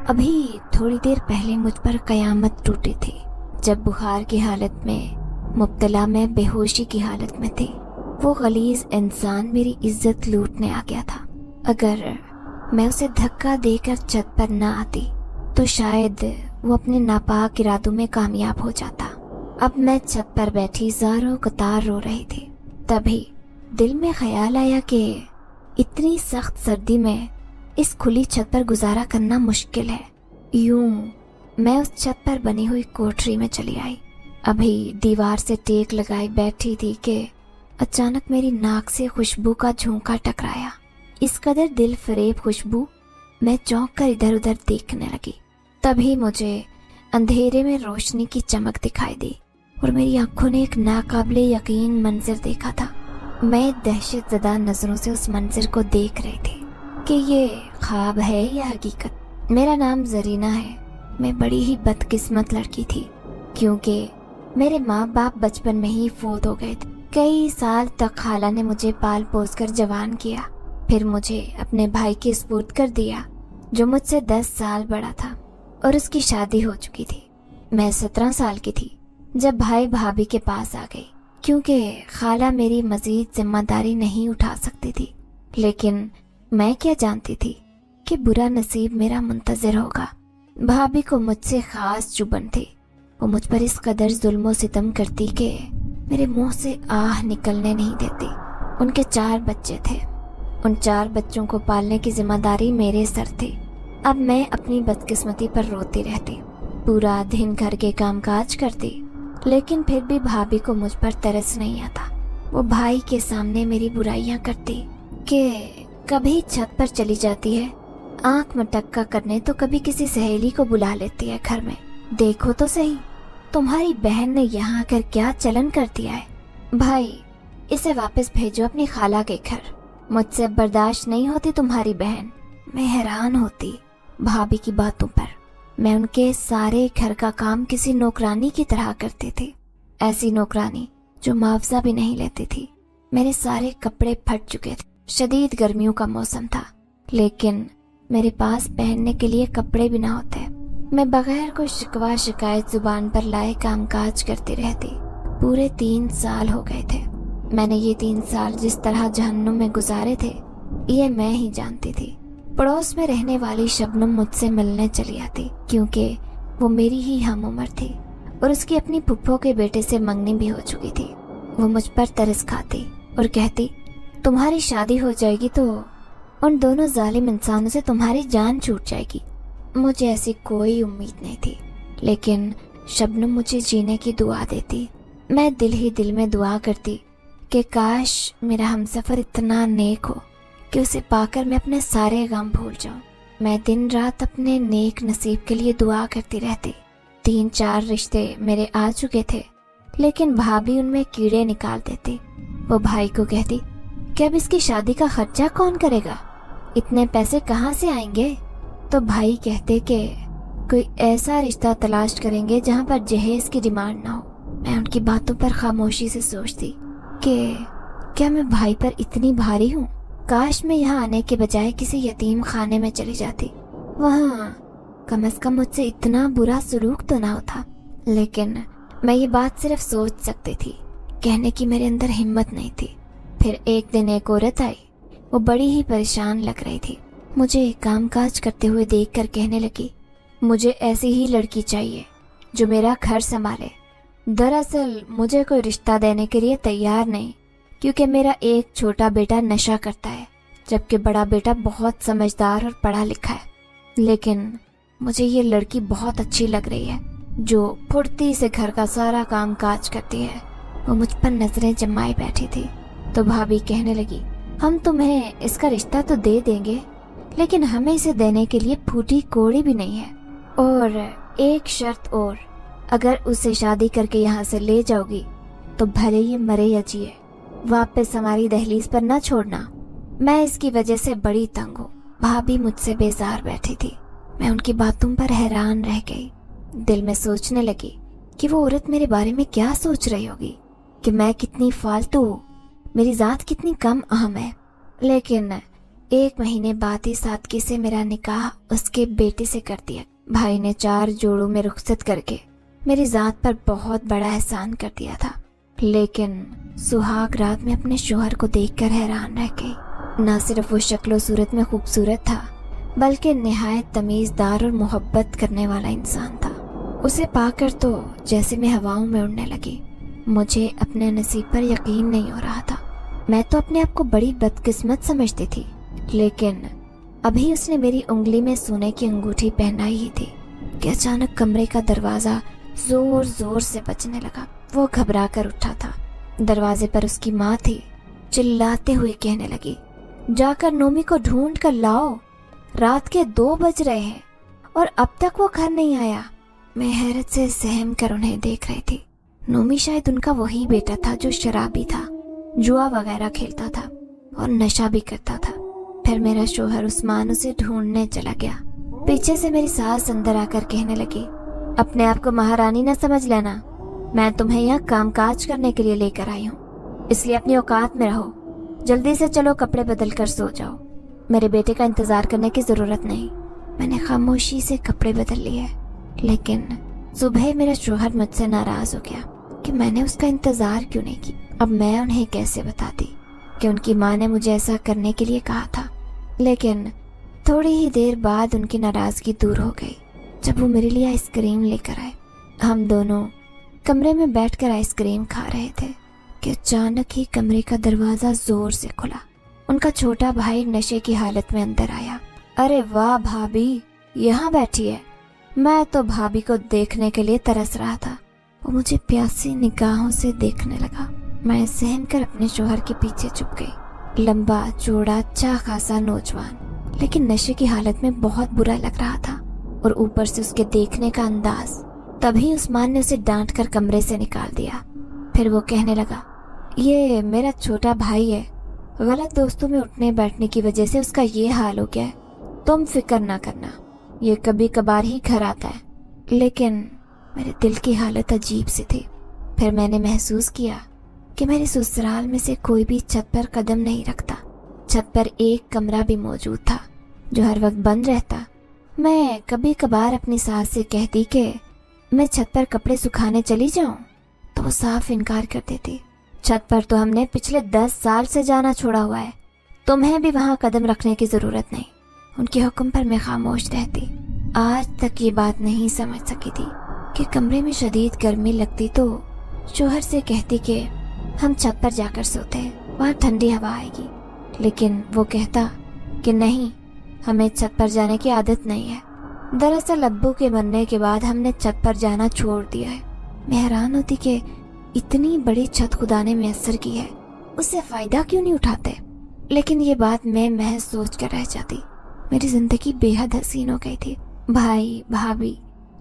ابھی تھوڑی دیر پہلے مجھ پر قیامت ٹوٹی تھی جب بخار کی حالت میں مبتلا میں بے ہوشی کی حالت میں تھی۔ وہ غلیظ انسان میری عزت لوٹنے آ گیا تھا۔ اگر میں اسے دھکا دے کر چھت پر نہ آتی تو شاید وہ اپنے ناپاک ارادوں میں کامیاب ہو جاتا۔ اب میں چھت پر بیٹھی زاروں قطار رو رہی تھی۔ تبھی دل میں خیال آیا کہ اتنی سخت سردی میں اس کھلی چھت پر گزارا کرنا مشکل ہے۔ یوں میں اس چھت پر بنی ہوئی کوٹری میں چلی آئی۔ ابھی دیوار سے ٹیک لگائی بیٹھی تھی کہ اچانک میری ناک سے خوشبو کا جھونکا ٹکرایا۔ اس قدر دل فریب خوشبو، میں چونک کر ادھر ادھر دیکھنے لگی۔ تبھی مجھے اندھیرے میں روشنی کی چمک دکھائی دی اور میری آنکھوں نے ایک ناقابل یقین منظر دیکھا تھا۔ میں دہشت زدہ نظروں سے اس منظر کو دیکھ رہی تھی کہ یہ خواب ہے یا حقیقت۔ میرا نام زرینہ ہے۔ میں بڑی ہی بدقسمت لڑکی تھی کیونکہ میرے ماں باپ بچپن میں ہی فوت ہو گئے تھے۔ کئی سال تک خالہ نے مجھے پال پوس کر جوان کیا، پھر مجھے اپنے بھائی کے سپرد کر دیا جو مجھ سے 10 سال بڑا تھا اور اس کی شادی ہو چکی تھی۔ میں 17 سال کی تھی جب بھائی بھابھی کے پاس آ گئی کیونکہ خالہ میری مزید ذمہ داری نہیں اٹھا سکتی تھی۔ لیکن میں کیا جانتی تھی کہ برا نصیب میرا منتظر ہوگا۔ بھابھی کو مجھ سے خاص چبھن تھی۔ وہ مجھ پر اس قدر ظلم و ستم کرتی کہ میرے منہ سے آہ نکلنے نہیں دیتی۔ ان کے 4 بچے تھے۔ ان 4 بچوں کو پالنے کی ذمہ داری میرے سر تھی۔ اب میں اپنی بدقسمتی پر روتی رہتی، پورا دن گھر کے کام کاج کرتی، لیکن پھر بھی بھابھی کو مجھ پر ترس نہیں آتا۔ وہ بھائی کے سامنے میری برائیاں کرتی کہ کبھی چھت پر چلی جاتی ہے آنکھ مٹکا کرنے تو کبھی کسی سہیلی کو بلا لیتی ہے گھر میں۔ دیکھو تو صحیح تمہاری بہن نے یہاں کر کیا چلن کر دیا ہے۔ بھائی اسے واپس بھیجو اپنی خالہ کے گھر، مجھ سے برداشت نہیں ہوتی تمہاری بہن۔ میں حیران ہوتی بھابھی کی باتوں پر۔ میں ان کے سارے گھر کا کام کسی نوکرانی کی طرح کرتی تھی، ایسی نوکرانی جو معاوضہ بھی نہیں لیتی تھی۔ میرے سارے کپڑے پھٹ چکے تھے، شدید گرمیوں کا موسم تھا، لیکن میرے پاس پہننے کے لیے کپڑے بھی نہ ہوتے۔ میں بغیر کوئی شکوہ شکایت زبان پر لائے کام کاج کرتی رہتی۔ پورے 3 سال ہو گئے تھے۔ میں نے یہ 3 سال جس طرح جہنم میں گزارے تھے یہ میں ہی جانتی تھی۔ پڑوس میں رہنے والی شبنم مجھ سے ملنے چلی آتی کیونکہ وہ میری ہی ہم عمر تھی اور اس کی اپنی پھپھو کے بیٹے سے منگنی بھی ہو چکی تھی۔ وہ مجھ پر ترس کھاتی اور کہتی تمہاری شادی ہو جائے گی تو ان دونوں ظالم انسانوں سے تمہاری جان چھوٹ جائے گی۔ مجھے ایسی کوئی امید نہیں تھی، لیکن شبنم مجھے جینے کی دعا دیتی۔ میں دل ہی دل میں دعا کرتی کہ کاش میرا ہمسفر اتنا نیک ہو کہ اسے پا کر میں اپنے سارے غم بھول جاؤں۔ میں دن رات اپنے نیک نصیب کے لیے دعا کرتی رہتی۔ 3-4 رشتے میرے آ چکے تھے، لیکن بھابھی ان میں کیڑے نکال دیتی۔ وہ بھائی کو کہتی کہ اب اس کی شادی کا خرچہ کون کرے گا، اتنے پیسے کہاں سے آئیں گے؟ تو بھائی کہتے کہ کوئی ایسا رشتہ تلاش کریں گے جہاں پر جہیز کی ڈیمانڈ نہ ہو۔ میں ان کی باتوں پر خاموشی سے سوچتی کہ کیا میں بھائی پر اتنی بھاری ہوں؟ کاش میں یہاں آنے کے بجائے کسی یتیم خانے میں چلی جاتی، وہاں کم از کم مجھ سے اتنا برا سلوک تو نہ ہوتا۔ لیکن میں یہ بات صرف سوچ سکتی تھی، کہنے کی میرے اندر ہمت نہیں تھی۔ پھر ایک دن ایک عورت آئی، وہ بڑی ہی پریشان لگ رہی تھی۔ مجھے کام کاج کرتے ہوئے دیکھ کر کہنے لگی مجھے ایسی ہی لڑکی چاہیے جو میرا گھر سنبھالے۔ دراصل مجھے کوئی رشتہ دینے کے لیے تیار نہیں کیونکہ میرا ایک چھوٹا بیٹا نشہ کرتا ہے جبکہ بڑا بیٹا بہت سمجھدار اور پڑھا لکھا ہے۔ لیکن مجھے یہ لڑکی بہت اچھی لگ رہی ہے جو پھرتی سے گھر کا سارا کام کاج کرتی ہے۔ وہ مجھ پر نظریں جمائے بیٹھی تھی تو بھابھی کہنے لگی ہم تمہیں اس کا رشتہ تو دے دیں گے، لیکن ہمیں اسے دینے کے لیے پھوٹی کوڑی بھی نہیں ہے، اور ایک شرط اور، اگر اسے شادی کر کے یہاں سے لے جاؤ گی تو بھلے یہ مرے یا جیے واپس ہماری دہلیز پر نہ چھوڑنا۔ میں اس کی وجہ سے بڑی تنگ ہوں۔ بھابھی مجھ سے بیزار بیٹھی تھی۔ میں ان کی باتوں پر حیران رہ گئی۔ دل میں سوچنے لگی کہ وہ عورت میرے بارے میں کیا سوچ رہی ہوگی، کہ میں کتنی فالتو ہوں، میری ذات کتنی کم اہم ہے۔ لیکن 1 महीने बाद ही सादगी से मेरा निकाह उसके बेटे से कर दिया। भाई ने 4 जोड़ों में रुखसत करके मेरी जात पर बहुत बड़ा एहसान कर दिया था, लेकिन सुहाग रात में अपने शोहर को देखकर हैरान रह गई। न सिर्फ वो शक्लो सूरत में खूबसूरत था, बल्कि निहायत तमीज़दार और मोहब्बत करने वाला इंसान था। उसे पाकर तो जैसे मैं हवाओं में उड़ने लगी। मुझे अपने नसीब पर यकीन नहीं हो रहा था। मैं तो अपने आप को बड़ी बदकिस्मत समझती थी, लेकिन अभी उसने मेरी उंगली में सोने की अंगूठी पहनाई ही थी कि अचानक कमरे का दरवाज़ा जोर जोर से बजने लगा। वो घबरा कर उठा था। दरवाजे पर उसकी माँ थी। चिल्लाते हुए कहने लगी, जाकर नोमी को ढूंढ कर लाओ, रात के 2 बज रहे हैं और अब तक वो घर नहीं आया। मैं हैरत से सहम कर उन्हें देख रही थी। नोमी शायद उनका वही बेटा था जो शराबी था, जुआ वगैरह खेलता था और नशा भी करता था। फिर मेरा शोहर उस्मान उसे ढूंढने चला गया। पीछे से मेरी सास अंदर आकर कहने लगी, अपने आप को महारानी न समझ लेना, मैं तुम्हें यहाँ कामकाज करने के लिए लेकर आई हूँ, इसलिए अपनी औकात में रहो। जल्दी से चलो, कपड़े बदल कर सो जाओ, मेरे बेटे का इंतजार करने की जरूरत नहीं। मैंने खामोशी से कपड़े बदल लिए, लेकिन सुबह मेरा शोहर मुझसे नाराज हो गया कि मैंने उसका इंतजार क्यों नहीं किया। अब मैं उन्हें कैसे बताती कि उनकी माँ ने मुझे ऐसा करने के लिए कहा था। लेकिन थोड़ी ही देर बाद उनकी नाराजगी दूर हो गई जब वो मेरे लिए आइसक्रीम लेकर आए। हम दोनों कमरे में बैठकर आइसक्रीम खा रहे थे कि अचानक ही कमरे का दरवाजा जोर से खुला। उनका छोटा भाई नशे की हालत में अंदर आया। अरे वाह भाभी, यहाँ बैठी है। मैं तो भाभी को देखने के लिए तरस रहा था। वो मुझे प्यासी निगाहों से देखने लगा। मैं सहम कर अपने शोहर के पीछे छुप गई। लंबा चौड़ा अच्छा खासा नौजवान, लेकिन नशे की हालत में बहुत बुरा लग रहा था, और ऊपर से उसके देखने का अंदाज। तभी उस्मान ने उसे डांट कर कमरे से निकाल दिया। फिर वो कहने लगा, ये मेरा छोटा भाई है, गलत दोस्तों में उठने बैठने की वजह से उसका ये हाल हो गया है। तुम फिक्र ना करना, ये कभी कभार ही घर आता है। लेकिन मेरे दिल की हालत अजीब सी थी। फिर मैंने महसूस किया कि मेरे ससुराल में से कोई भी छत पर कदम नहीं रखता। छत पर एक कमरा भी मौजूद था जो हर वक्त बंद रहता। मैं कभी कभार अपनी सास से कहती कि मैं छत पर कपड़े सुखाने चली जाऊं, तो वो साफ इनकार कर देती। छत पर तो हमने पिछले 10 साल से जाना छोड़ा हुआ है, तुम्हें भी वहां कदम रखने की जरूरत नहीं। उनके हुक्म पर मैं खामोश रहती। आज तक ये बात नहीं समझ सकी थी कि कमरे में शदीद गर्मी लगती तो शोहर से कहती कि हम छत पर जाकर सोते हैं, वहाँ ठंडी हवा आएगी। लेकिन वो कहता कि नहीं, हमें छत पर जाने की आदत नहीं है। दरअसल अब्बू के मरने के बाद हमने छत पर जाना छोड़ दिया है। मैं हैरान होती कि इतनी बड़ी छत खुदा ने मैसर की है, उससे फायदा क्यों नहीं उठाते। लेकिन ये बात मैं महज सोच कर रह जाती। मेरी जिंदगी बेहद हसीन हो गई थी। भाई भाभी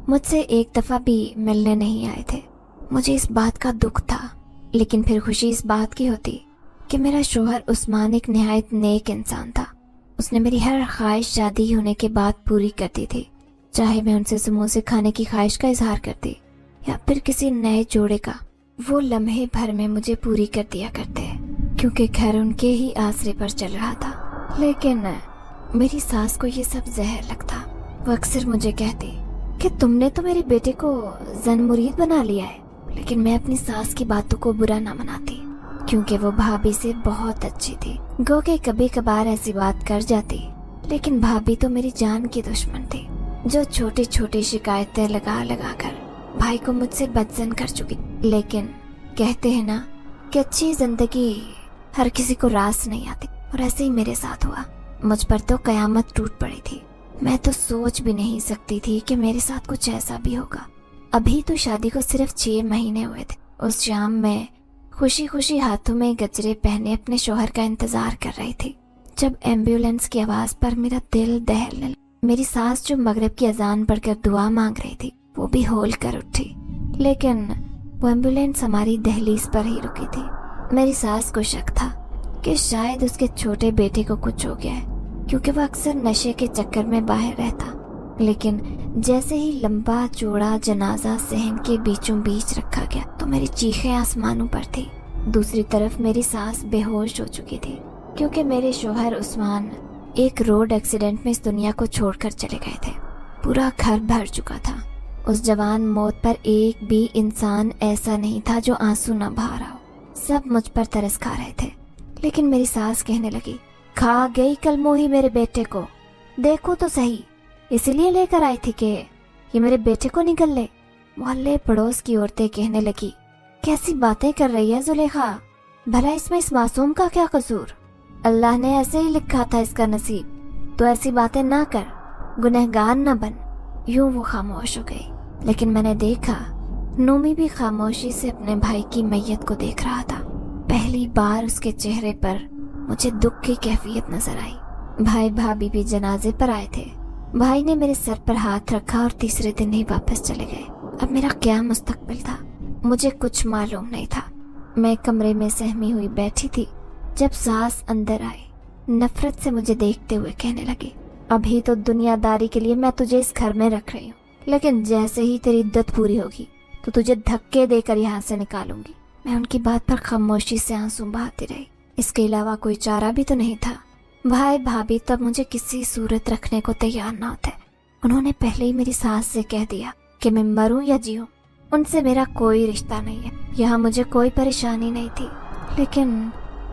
मुझसे एक दफा भी मिलने नहीं आए थे। मुझे इस बात का दुख था, लेकिन फिर खुशी इस बात की होती कि मेरा शोहर उस्मान एक निहायत नेक इंसान था। उसने मेरी हर ख्वाहिश शादी होने के बाद पूरी कर दी थी, चाहे मैं उनसे समोसे खाने की ख्वाहिश का इजहार करती या फिर किसी नए जोड़े का। वो लम्हे भर में मुझे पूरी कर दिया करते, क्योंकि घर उनके ही आसरे पर चल रहा था। लेकिन मेरी सास को ये सब जहर लगता। वो अक्सर मुझे कहती कि तुमने तो मेरे बेटे को जन मुरीद बना लिया है। लेकिन मैं अपनी सास की बातों को बुरा ना मनाती, क्योंकि वो भाभी से बहुत अच्छी थी। गो के कभी कभार ऐसी बात कर जाती, लेकिन भाभी तो मेरी जान की दुश्मन थी, जो छोटी छोटी शिकायतें लगा लगा कर भाई को मुझसे बदजन कर चुकी। लेकिन कहते हैं ना कि अच्छी जिंदगी हर किसी को रास नहीं आती, और ऐसे ही मेरे साथ हुआ। मुझ पर तो कयामत टूट पड़ी थी। मैं तो सोच भी नहीं सकती थी कि मेरे साथ कुछ ऐसा भी होगा। अभी तो शादी को सिर्फ 6 महीने हुए थे। उस शाम मैं खुशी खुशी हाथों में गजरे पहने अपने शोहर का इंतजार कर रही थी, जब एम्बुलेंस की आवाज पर मेरा दिल दहलने लगा। मेरी सास जो मगरिब की अजान पढ़कर दुआ मांग रही थी, वो भी होल कर उठी। लेकिन वो एम्बुलेंस हमारी दहलीज पर ही रुकी थी। मेरी सास को शक था कि शायद उसके छोटे बेटे को कुछ हो गया है, क्योंकि वो अक्सर नशे के चक्कर में बाहर रहता। लेकिन जैसे ही लंबा चौड़ा जनाजा सहन के बीचों बीच रखा गया, तो मेरी चीखें आसमानों पर थी। दूसरी तरफ मेरी सास बेहोश हो चुकी थी, क्योंकि मेरे शोहर उस्मान एक रोड एक्सीडेंट में इस दुनिया को छोड़कर चले गए थे। पूरा घर भर चुका था। उस जवान मौत पर एक भी इंसान ऐसा नहीं था जो आंसू न बहा रहा हो। सब मुझ पर तरस खा रहे थे। लेकिन मेरी सास कहने लगी, खा गई कल मोही मेरे बेटे को, देखो तो सही, इसलिए लेकर आई थी कि ये मेरे बेटे को निगल ले। मोहल्ले पड़ोस की औरतें कहने लगी, कैसी बातें कर रही है जुलेखा, भला इसमें इस मासूम का क्या कसूर? अल्लाह ने ऐसे ही लिखा था इसका नसीब, तो ऐसी बातें ना कर, गुनहगार न बन। यूं वो खामोश हो गई। लेकिन मैंने देखा नोमी भी खामोशी से अपने भाई की मैयत को देख रहा था। पहली बार उसके चेहरे पर मुझे दुख की कैफियत नजर आई। भाई भाभी भी जनाजे पर आए थे। भाई ने मेरे सर पर हाथ रखा और तीसरे दिन ही वापस चले गए। अब मेरा क्या मुस्तकबिल था, मुझे कुछ मालूम नहीं था। मैं कमरे में सहमी हुई बैठी थी जब सास अंदर आई। नफरत से मुझे देखते हुए कहने लगी, अभी तो दुनियादारी के लिए मैं तुझे इस घर में रख रही हूँ, लेकिन जैसे ही तेरी इद्दत पूरी होगी तो तुझे धक्के देकर यहाँ से निकालूंगी। मैं उनकी बात पर खामोशी से आंसू बहाती रही। इसके अलावा कोई चारा भी तो नहीं था। भाई भाभी तब मुझे किसी सूरत रखने को तैयार न होते। उन्होंने पहले ही मेरी सास से कह दिया कि मैं मरूं या जीऊं, उनसे मेरा कोई रिश्ता नहीं है। यहाँ मुझे कोई परेशानी नहीं थी। लेकिन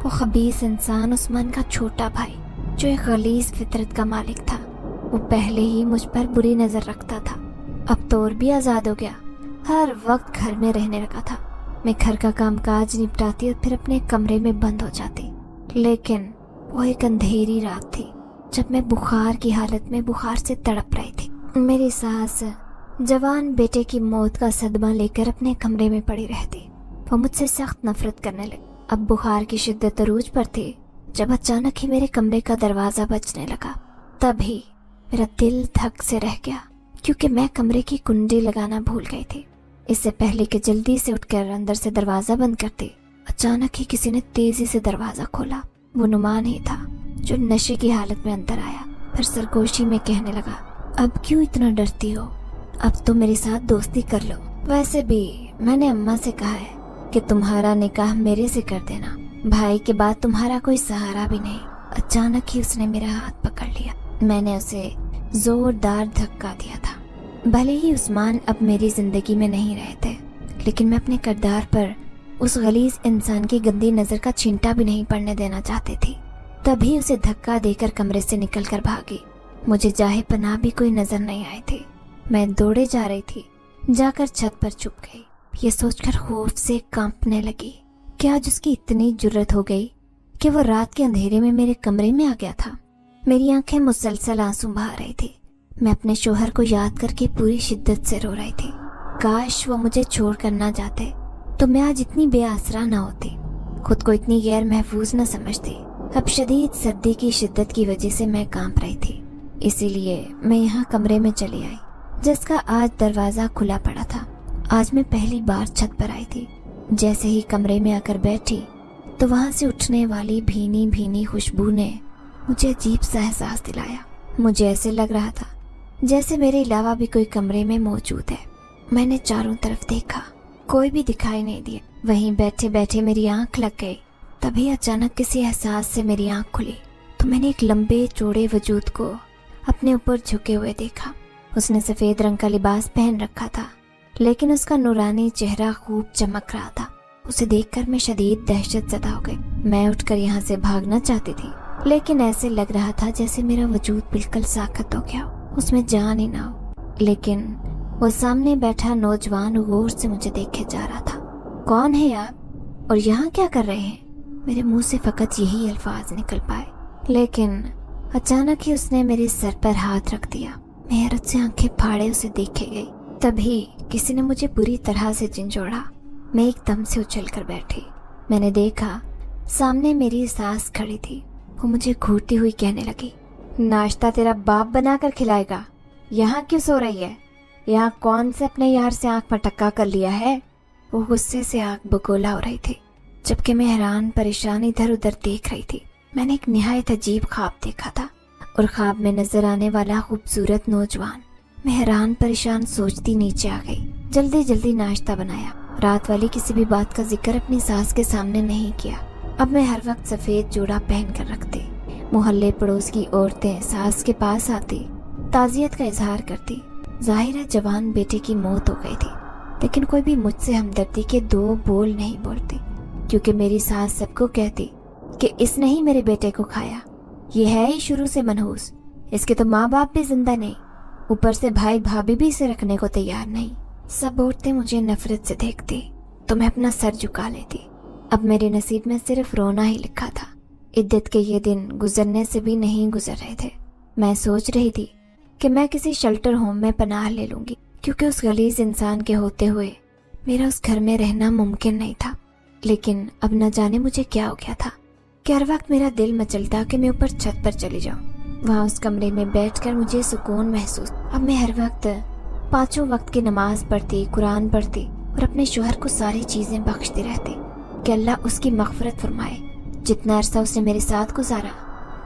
वो खबीस इंसान उस्मान का छोटा भाई, जो एक गलीज फितरत का मालिक था, वो पहले ही मुझ पर बुरी नजर रखता था। अब तो और भी आजाद हो गया, हर वक्त घर में रहने लगा था। मैं घर का कामकाज निपटाती और फिर अपने कमरे में बंद हो जाती। लेकिन वो एक अंधेरी रात थी जब मैं बुखार की हालत में बुखार से तड़प रही थी। मेरी सास जवान बेटे की मौत का सदमा लेकर अपने कमरे में पड़ी रहती। वो मुझसे सख्त नफरत करने लगी। अब बुखार की शिद्दत अरूज पर थी जब अचानक ही मेरे कमरे का दरवाजा बजने लगा। तभी मेरा दिल धक से रह गया, क्योंकि मैं कमरे की कुंडी लगाना भूल गई थी। इससे पहले कि जल्दी से उठकर अंदर से दरवाजा बंद करती, अचानक ही किसी ने तेजी से दरवाजा खोला। वो नुमान ही था जो नशे की हालत में अंदर आया। फिर सरगोशी में कहने लगा, अब क्यों इतना डरती हो, अब तो मेरे साथ दोस्ती कर लो। वैसे भी मैंने अम्मा से कहा है कि तुम्हारा निकाह मेरे से कर देना, भाई के बाद तुम्हारा कोई सहारा भी नहीं। अचानक ही उसने मेरा हाथ पकड़ लिया। मैंने उसे जोरदार धक्का दिया था। भले ही उस्मान अब मेरी जिंदगी में नहीं रहे थे, लेकिन मैं अपने किरदार पर उस गलीज इंसान की गंदी नजर का छींटा भी नहीं पड़ने देना चाहती थी। तभी उसे धक्का देकर कमरे से निकलकर भागी। मुझे जाहे पनाह भी कोई नजर नहीं आई थी। मैं दौड़े जा रही थी, जाकर छत पर छुप गई। ये सोचकर खौफ से कांपने लगी कि आज उसकी इतनी जुर्रत हो गई कि वो रात के अंधेरे में मेरे कमरे में आ गया था। मेरी आंखें मुसलसल आंसू बहा रही थी। मैं अपने शोहर को याद करके पूरी शिद्दत से रो रही थी। काश वो मुझे छोड़ कर ना जाते तो मैं आज इतनी बेआसरा ना होती, खुद को इतनी गैर महफूज न समझती। अब शदीद सर्दी की शिद्दत की वजह से मैं कांप रही थी, इसीलिए मैं यहाँ कमरे में चली आई, जिसका आज दरवाजा खुला पड़ा था। आज मैं पहली बार छत पर आई थी। जैसे ही कमरे में आकर बैठी तो वहां से उठने वाली भीनी भीनी खुशबू ने मुझे अजीब सा एहसास दिलाया। मुझे ऐसे लग रहा था जैसे मेरे अलावा भी कोई कमरे में मौजूद है। मैंने चारों तरफ देखा, कोई भी दिखाई नहीं दिया। वहीं बैठे बैठे मेरी आंख लग गई। तभी अचानक किसी एहसास से मेरी आंख खुली तो मैंने एक लंबे चौड़े वजूद को अपने ऊपर झुके हुए देखा। उसने सफेद रंग का लिबास पहन रखा था, लेकिन उसका नूरानी चेहरा खूब चमक रहा था। उसे देखकर मैं शदीद दहशत ज़दा हो गई। मैं उठकर यहाँ से भागना चाहती थी, लेकिन ऐसे लग रहा था जैसे मेरा वजूद बिल्कुल साख्त हो गया, उसमें जान ही ना हो। लेकिन वो सामने बैठा नौजवान गौर से मुझे देखे जा रहा था। कौन है आप और यहाँ क्या कर रहे हैं? मेरे मुंह से फकत यही अल्फाज निकल पाए, लेकिन अचानक ही उसने मेरे सर पर हाथ रख दिया। मैं हैरत से आंखें फाड़े उसे देखे गई। तभी किसी ने मुझे बुरी तरह से झंझोड़ा। मैं एकदम से उछल कर बैठी। मैंने देखा सामने मेरी सास खड़ी थी। वो मुझे घूरती हुई कहने लगी, नाश्ता तेरा बाप बना कर खिलाएगा, यहाँ क्यों सो रही है? यहाँ कौन से अपने यार से आंख मटक्का कर लिया है? वो गुस्से से आंख बगोला हो रही थी, जबकि मैं हैरान परेशान इधर उधर देख रही थी। मैंने एक निहायत अजीब ख्वाब देखा था और ख्वाब में नजर आने वाला खूबसूरत नौजवान। मैं हैरान परेशान सोचती नीचे आ गई। जल्दी जल्दी नाश्ता बनाया। रात वाली किसी भी बात का जिक्र अपनी सास के सामने नहीं किया। अब मैं हर वक्त सफेद जोड़ा पहन कर रखती। मोहल्ले पड़ोस की औरतें सास के पास आती, ताज़ियत का इजहार करती। जाहिर है जवान बेटे की मौत हो गई थी, लेकिन कोई भी मुझसे हमदर्दी के दो बोल नहीं बोलती, क्योंकि मेरी सास सबको कहती कि इसने ही मेरे बेटे को खाया, ये है ही शुरू से मनहूस, इसके तो माँ बाप भी जिंदा नहीं, ऊपर से भाई भाभी भी इसे रखने को तैयार नहीं। सब औरतें मुझे नफरत से देखती तो मैं अपना सर झुका लेती। अब मेरे नसीब में सिर्फ रोना ही लिखा था। इद्दत के ये दिन गुजरने से भी नहीं गुजर रहे थे। मैं सोच रही थी कि मैं किसी शेल्टर होम में पनाह ले लूंगी, क्योंकि उस गलीज इंसान के होते हुए मेरा उस घर में रहना मुमकिन नहीं था। लेकिन अब न जाने मुझे क्या हो गया था कि हर वक्त मेरा दिल मचलता कि मैं ऊपर छत पर चली जाऊं। वहाँ उस कमरे में बैठकर मुझे सुकून महसूस। अब मैं हर वक्त 5 वक्त की नमाज पढ़ती, कुरान पढ़ती और अपने शोहर को सारी चीजें बख्शती रहती कि अल्लाह उसकी मग़फ़िरत फरमाए। जितना अरसा उसने मेरे साथ गुजारा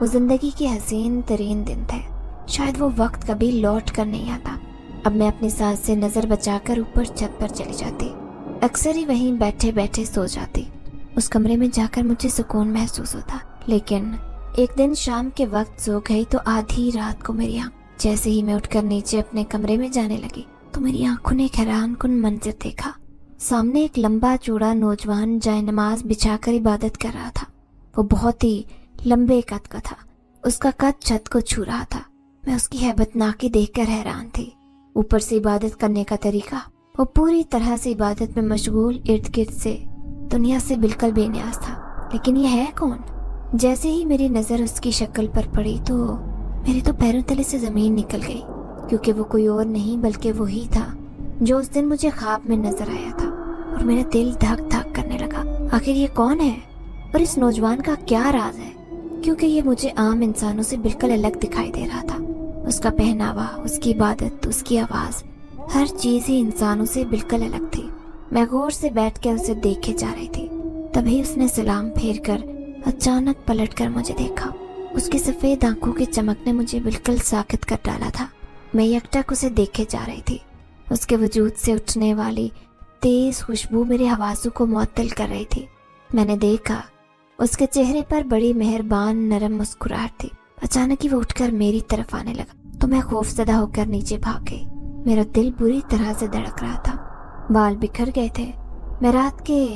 वो जिंदगी के हसीन तरीन दिन थे। शायद वो वक्त कभी लौट कर नहीं आता। अब मैं अपनी सास से नजर बचाकर ऊपर छत पर चली जाती, अक्सर ही वहीं बैठे बैठे सो जाती। उस कमरे में जाकर मुझे सुकून महसूस होता। लेकिन एक दिन शाम के वक्त सो गई तो आधी रात को मेरी आँख, जैसे ही मैं उठकर नीचे अपने कमरे में जाने लगी तो मेरी आंखों ने एक हैरानकुन मंजर देखा। सामने एक लंबा चौड़ा नौजवान जाए नमाज बिछाकर इबादत कर रहा था। वो बहुत ही लंबे कद का था, उसका कद छत को छू रहा था। मैं उसकी हैबतनाकी देखकर हैरान थी। ऊपर से इबादत करने का तरीका, वो पूरी तरह से इबादत में मशगूल, इर्द गिर्द से दुनिया से बिल्कुल बेनियाज था। लेकिन ये है कौन? जैसे ही मेरी नजर उसकी शक्ल पर पड़ी तो मेरे तो पैरों तले से जमीन निकल गई, क्योंकि वो कोई और नहीं बल्कि वही था जो उस दिन मुझे ख्वाब में नजर आया था। और मेरा दिल धक धक करने लगा। आखिर ये कौन है और इस नौजवान का क्या राज है? क्योंकि ये मुझे आम इंसानों से बिल्कुल अलग दिखाई दे रहा था। उसका पहनावा, उसकी इबादत, उसकी आवाज, हर चीज ही इंसानों से बिल्कुल अलग थी। मैं गौर से बैठ कर उसे देखे जा रही थी। तभी उसने सलाम फेर कर अचानक पलट कर मुझे देखा। उसकी सफेद आंखों की चमक ने मुझे बिल्कुल साकित कर डाला था। मैं यकटक उसे देखे जा रही थी। उसके वजूद से उठने वाली तेज खुशबू मेरे हवासों को मुअत्तल कर रही थी। मैंने देखा उसके चेहरे पर बड़ी मेहरबान नरम मुस्कुराहट थी। अचानक ही वो उठकर मेरी तरफ आने लगा तो मैं खौफजदा होकर नीचे भाग गई। मेरा दिल बुरी तरह से धड़क रहा था। बाल बिखर गए थे। मैं रात के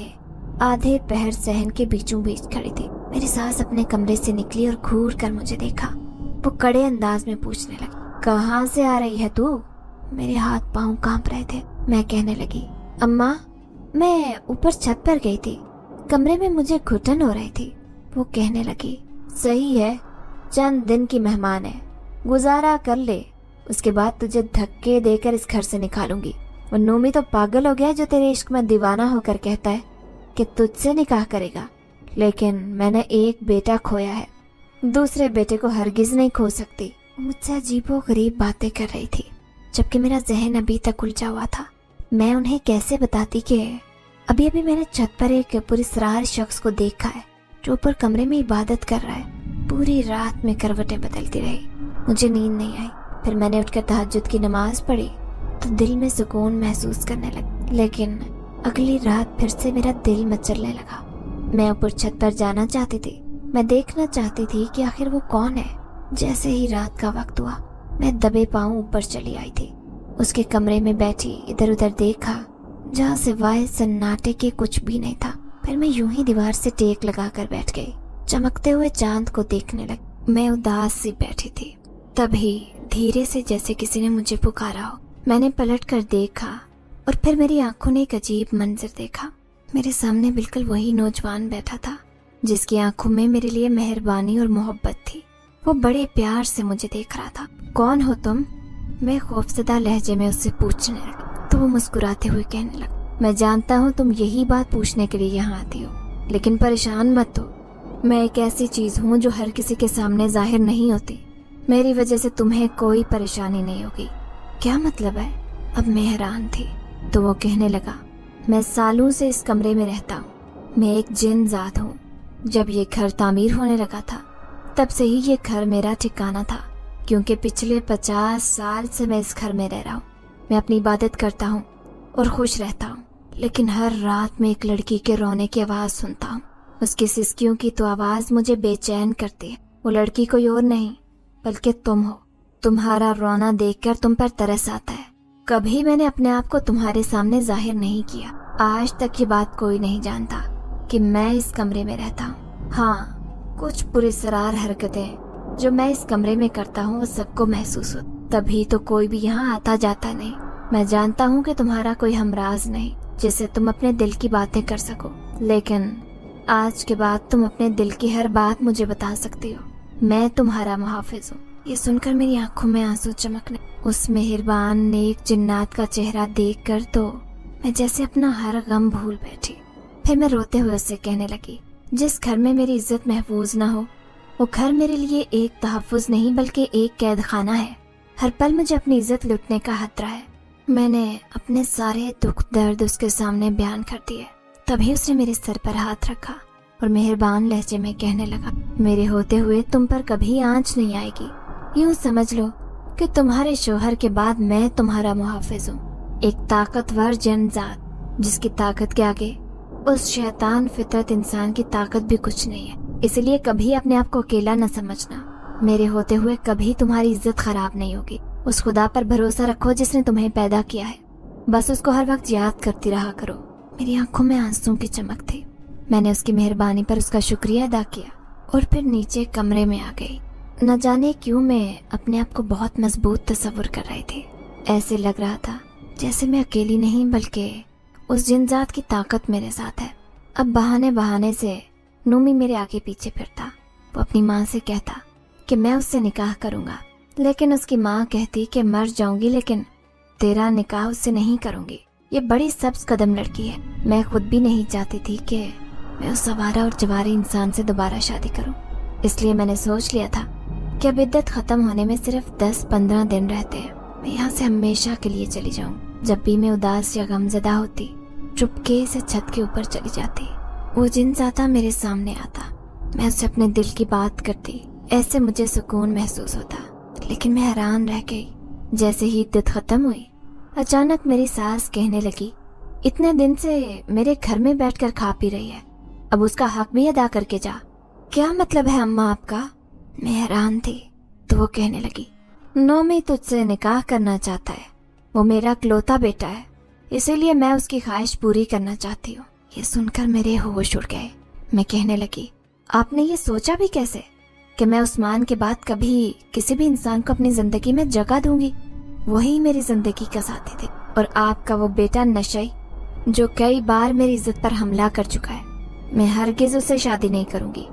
आधे पहर सहन के बीचों बीच खड़ी थी। मेरी सास अपने कमरे से निकली और घूर कर मुझे देखा। वो कड़े अंदाज में पूछने लगी, कहाँ से आ रही है तू? मेरे हाथ पांव कांप रहे थे। मैं कहने लगी, अम्मा मैं ऊपर छत पर गई थी, कमरे में मुझे घुटन हो रही थी। वो कहने लगी, सही है, चंद दिन की मेहमान है, गुजारा कर ले, उसके बाद तुझे धक्के देकर इस घर से निकालूंगी। वो नूमी तो पागल हो गया जो तेरे इश्क में दीवाना होकर कहता है कि तुझसे निकाह करेगा। लेकिन मैंने एक बेटा खोया है, दूसरे बेटे को हरगिज नहीं खो सकती। मुझसे अजीबोगरीब बातें कर रही थी, जबकि मेरा जहन अभी तक उलझा हुआ था। मैं उन्हें कैसे बताती कि अभी अभी मैंने छत पर एक पुरस्रार शख्स को देखा है जो ऊपर कमरे में इबादत कर रहा है। पूरी रात में करवटें बदलती रही, मुझे नींद नहीं आई। फिर मैंने उठकर तहज्जुद की नमाज पढ़ी तो दिल में सुकून महसूस करने लगी। लेकिन अगली रात फिर से मेरा दिल मचलने लगा। मैं ऊपर छत पर जाना चाहती थी। मैं देखना चाहती थी कि आखिर वो कौन है। जैसे ही रात का वक्त हुआ मैं दबे पांव ऊपर चली आई थी। उसके कमरे में बैठी इधर उधर देखा, जहाँ सिवाय सन्नाटे के कुछ भी नहीं था। फिर मैं यूं ही दीवार से टेक लगाकर बैठ गई, चमकते हुए चांद को देखने लगी। मैं उदास सी बैठी थी। तभी धीरे से जैसे किसी ने मुझे पुकारा हो। मैंने पलट कर देखा और फिर मेरी आंखों ने एक अजीब मंजर देखा। मेरे सामने बिल्कुल वही नौजवान बैठा था जिसकी आंखों में मेरे लिए मेहरबानी और मोहब्बत थी। वो बड़े प्यार से मुझे देख रहा था। कौन हो तुम? मैं खौफजदा लहजे में उससे पूछने लगी तो वो मुस्कुराते हुए कहने लगा, मैं जानता हूँ तुम यही बात पूछने के लिए यहाँ आती हो, लेकिन परेशान मत हो। मैं एक ऐसी चीज हूँ जो हर किसी के सामने जाहिर नहीं होती। मेरी वजह से तुम्हें कोई परेशानी नहीं होगी। क्या मतलब है? अब मैं हैरान थी तो वो कहने लगा, मैं सालों से इस कमरे में रहता हूँ। मैं एक जिन जात हूँ। जब ये घर तामीर होने लगा था तब से ही ये घर मेरा ठिकाना था, क्योंकि पिछले 50 साल से मैं इस घर में रह रहा हूँ। मैं अपनी इबादत करता हूँ और खुश रहता हूँ, लेकिन हर रात में एक लड़की के रोने की आवाज़ सुनता हूँ। उसकी सिसकियों की तो आवाज़ मुझे बेचैन करती है। वो लड़की कोई और नहीं बल्कि तुम हो। तुम्हारा रोना देखकर तुम पर तरस आता है। कभी मैंने अपने आप को तुम्हारे सामने जाहिर नहीं किया। आज तक ये बात कोई नहीं जानता कि मैं इस कमरे में रहता हूँ। हाँ, कुछ पुरस्कार हरकतें जो मैं इस कमरे में करता हूँ वो सबको महसूस हो, तभी तो कोई भी यहाँ आता जाता नहीं। मैं जानता हूँ कि तुम्हारा कोई हमराज नहीं जिससे तुम अपने दिल की बातें कर सको, लेकिन आज के बाद तुम अपने दिल की हर बात मुझे बता सकती हो। मैं तुम्हारा मुहाफिज हूँ। ये सुनकर मेरी आंखों में आंसू चमकने। उस मेहरबान नेक जिन्नात का चेहरा देखकर तो मैं जैसे अपना हर गम भूल बैठी। फिर मैं रोते हुए उससे कहने लगी, जिस घर में मेरी इज्जत महफूज ना हो वो घर मेरे लिए एक तहफ़्फ़ुज़ नहीं बल्कि एक कैद खाना है। हर पल मुझे अपनी इज्जत लुटने का खतरा है। मैंने अपने सारे दुख दर्द उसके सामने बयान कर दिए। तभी उसने मेरे सर पर हाथ रखा और मेहरबान लहजे में कहने लगा, मेरे होते हुए तुम पर कभी आंच नहीं आएगी। यूँ समझ लो कि तुम्हारे शोहर के बाद मैं तुम्हारा मुहाफिज हूँ, एक ताकतवर जनजात जिसकी ताकत के आगे उस शैतान फितरत इंसान की ताकत भी कुछ नहीं है। इसलिए कभी अपने आप को अकेला न समझना। मेरे होते हुए कभी तुम्हारी इज्जत खराब नहीं होगी। उस खुदा पर भरोसा रखो जिसने तुम्हें पैदा किया है, बस उसको हर वक्त याद करती रहा करो। मेरी आंखों में आंसू की चमक थी। मैंने उसकी मेहरबानी पर उसका शुक्रिया अदा किया और फिर नीचे कमरे में आ गई। न जाने क्यों मैं अपने आप को बहुत मजबूत तस्वुर कर रही थी। ऐसे लग रहा था जैसे मैं अकेली नहीं बल्कि उस जिनजात की ताकत मेरे साथ है। अब बहाने बहाने से नूमी मेरे आगे पीछे फिरता। वो अपनी माँ से कहता कि मैं उससे निकाह करूँगा, लेकिन उसकी माँ कहती कि मर जाऊंगी लेकिन तेरा निकाह उससे नहीं करूँगी। ये बड़ी सब्ज कदम लड़की है। मैं खुद भी नहीं चाहती थी कि मैं उस सवारा और जवारी इंसान से दोबारा शादी करूं। इसलिए मैंने सोच लिया था कि अब इद्दत खत्म होने में सिर्फ 10-15 दिन रहते हैं। मैं यहाँ से हमेशा के लिए चली जाऊं। जब भी मैं उदास या गमज़दा होती चुपके से छत के ऊपर चली जाती। वो जिनजाता मेरे सामने आता, मैं उससे अपने दिल की बात करती। ऐसे मुझे सुकून महसूस होता। लेकिन मैं हैरान रह गई। जैसे ही इद्दत खत्म हुई अचानक मेरी सास कहने लगी, इतने दिन से मेरे घर में बैठकर खा पी रही है, अब उसका हक भी अदा करके जा। क्या मतलब है अम्मा आपका? मैं हैरान थी। तो वो कहने लगी, नौमी तुझसे निकाह करना चाहता है। वो मेरा इकलौता बेटा है, इसीलिए मैं उसकी ख्वाहिश पूरी करना चाहती हूँ। ये सुनकर मेरे होश उड़ गए। मैं कहने लगी, आपने ये सोचा भी कैसे कि मैं उस्मान के बाद कभी किसी भी इंसान को अपनी जिंदगी में जगह दूंगी? वही मेरी जिंदगी का साथी थे। और आपका वो बेटा नशई जो कई बार मेरी इज्जत पर हमला कर चुका है, मैं हरगिज उससे शादी नहीं करूंगी।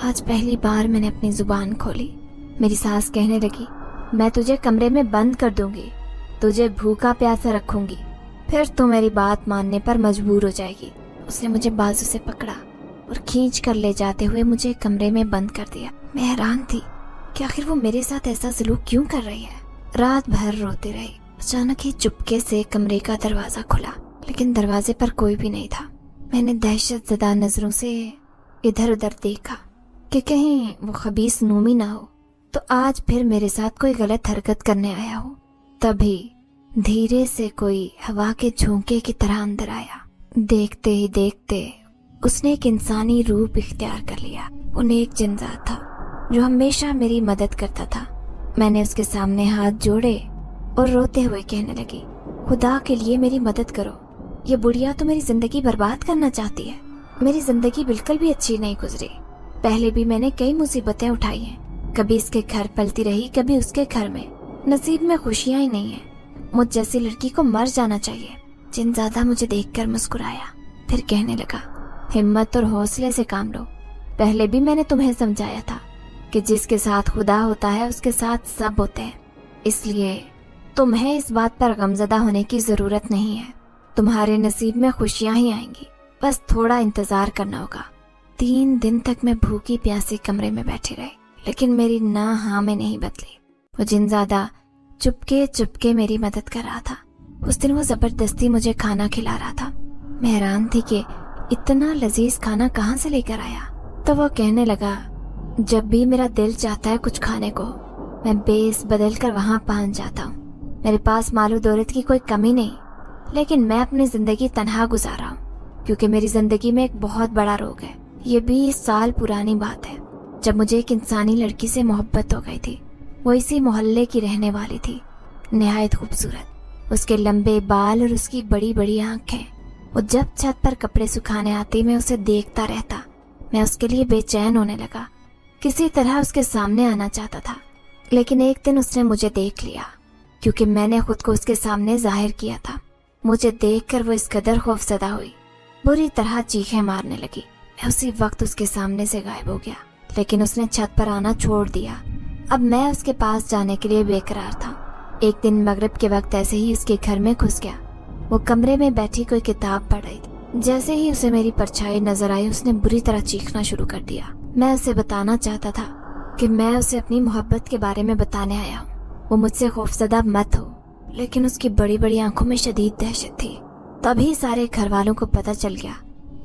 आज पहली बार मैंने अपनी जुबान खोली। मेरी सास कहने लगी, मैं तुझे कमरे में बंद कर दूंगी, तुझे भूखा प्यासा रखूंगी, फिर तो मेरी बात मानने पर मजबूर हो जाएगी। उसने मुझे बाजू से पकड़ा और खींच कर ले जाते हुए मुझे कमरे में बंद कर दिया। मैं हैरान थी कि आखिर वो मेरे साथ ऐसा सलूक क्यों कर रही है। रात भर रोती रही। अचानक ही चुपके से कमरे का दरवाजा खुला, लेकिन दरवाजे पर कोई भी नहीं था। मैंने दहशत ज़दा नजरों से इधर उधर देखा कि कहीं वो खबीस नूमी ना हो तो आज फिर मेरे साथ कोई गलत हरकत करने आया हो। तभी धीरे से कोई हवा के झोंके की तरह अंदर आया। देखते ही देखते उसने एक इंसानी रूप इख्तियार कर लिया। वो नेक जिनजात था जो हमेशा मेरी मदद करता था। मैंने उसके सामने हाथ जोड़े और रोते हुए कहने लगी, खुदा के लिए मेरी मदद करो। ये बुढ़िया तो मेरी जिंदगी बर्बाद करना चाहती है। मेरी जिंदगी बिल्कुल भी अच्छी नहीं गुजरी। पहले भी मैंने कई मुसीबतें उठाई हैं, कभी इसके घर पलती रही, कभी उसके घर में। नसीब में खुशियां ही नहीं है। मुझ जैसी लड़की को मर जाना चाहिए। जिनजादा मुझे देखकर मुस्कुराया, फिर कहने लगा, हिम्मत और हौसले से काम लो। पहले भी मैंने तुम्हें समझाया था कि जिसके साथ खुदा होता है उसके साथ सब होते हैं, इसलिए तुम्हें इस बात पर गमज़दा होने की जरूरत नहीं है। तुम्हारे नसीब में खुशियां ही आएंगी, बस थोड़ा इंतजार करना होगा। 3 दिन तक मैं भूखी प्यासी कमरे में बैठी रही, लेकिन मेरी ना हाँ में नहीं बदली। वो जिनजादा चुपके चुपके मेरी मदद कर रहा था। उस दिन वो जबरदस्ती मुझे खाना खिला रहा था। मैं हैरान थी कि इतना लजीज खाना कहाँ से लेकर आया। तो वो कहने लगा, जब भी मेरा दिल चाहता है कुछ खाने को, मैं बेस बदल कर वहाँ पहुँच जाता हूँ। मेरे पास मालो दौलत की कोई कमी नहीं, लेकिन मैं अपनी जिंदगी तन्हा गुजारा हूँ क्योंकि मेरी जिंदगी में एक बहुत बड़ा रोग है। ये 20 साल पुरानी बात है। जब मुझे एक इंसानी लड़की से मोहब्बत हो गई थी। वो इसी मोहल्ले की रहने वाली थी, निहायत खूबसूरत। उसके लंबे बाल और उसकी बड़ी बड़ी आंखें। वो जब छत पर कपड़े सुखाने आती मैं उसे देखता रहता। मैं उसके लिए बेचैन होने लगा, किसी तरह उसके सामने आना चाहता था। लेकिन एक दिन उसने मुझे देख लिया, क्योंकि मैंने खुद को उसके सामने जाहिर किया था। मुझे देखकर वो इस कदर खौफजदा हुई, बुरी तरह चीखें मारने लगी। मैं उसी वक्त उसके सामने से गायब हो गया, लेकिन उसने छत पर आना छोड़ दिया। अब मैं उसके पास जाने के लिए बेकरार था। एक दिन मगरिब के वक्त ऐसे ही उसके घर में घुस गया। वो कमरे में बैठी कोई किताब पढ़ रही थी। जैसे ही उसे मेरी परछाई नजर आई, उसने बुरी तरह चीखना शुरू कर दिया। मैं उसे बताना चाहता था कि मैं उसे अपनी मोहब्बत के बारे में बताने आया हूँ, वो मुझसे खौफजदा मत हो, लेकिन उसकी बड़ी बड़ी आंखों में शदीद दहशत थी। तभी सारे घर वालों को पता चल गया